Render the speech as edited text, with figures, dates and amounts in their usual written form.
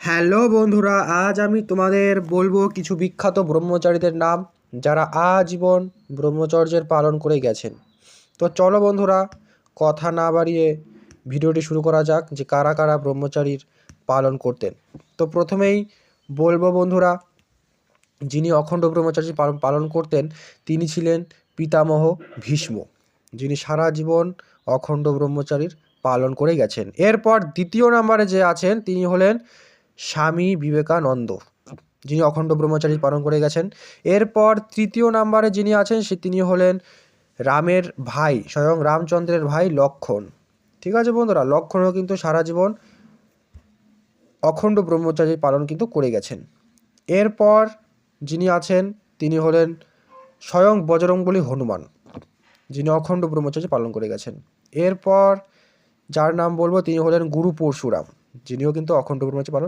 Hello বন্ধুরা, আজ আমি তোমাদের বলবো কিছু বিখ্যাত ব্রহ্মচারীদের নাম যারা আজীবন ব্রহ্মচর্যের পালন করে গেছেন। তো চলো বন্ধুরা, কথা না বাড়িয়ে ভিডিওটি শুরু করা যাক যে কারা কারা ব্রহ্মচারীর পালন করতেন। তো প্রথমেই বলবো বন্ধুরা, যিনি অখণ্ড ব্রহ্মচারী পালন করতেন তিনি ছিলেন পিতামহ ভীষ্ম, যিনি সারা জীবন অখণ্ড ব্রহ্মচারীর পালন করে গেছেন। এরপর দ্বিতীয় নম্বরে যে আছেন তিনি হলেন স্বামী বিবেকানন্দ, যিনি অখণ্ড ব্রহ্মচারী পালন করে গেছেন। এরপর তৃতীয় নম্বরে যিনি আছেন তিনি হলেন রামের ভাই, স্বয়ং রামচন্দ্রের ভাই লক্ষ্মণ। ঠিক আছে বন্ধুরা, লক্ষ্মণও কিন্তু সারা জীবন অখণ্ড ব্রহ্মচারী পালন কিন্তু করে গেছেন। এরপর যিনি আছেন তিনি হলেন স্বয়ং বজরংবলী হনুমান, যিনি অখণ্ড ব্রহ্মচর্য পালন করে গেছেন। এরপর যার নাম বলবো তিনি হলেন গুরু পরশুরাম, যিনিও কিন্তু অখণ্ড ব্রহ্মচর্য পালন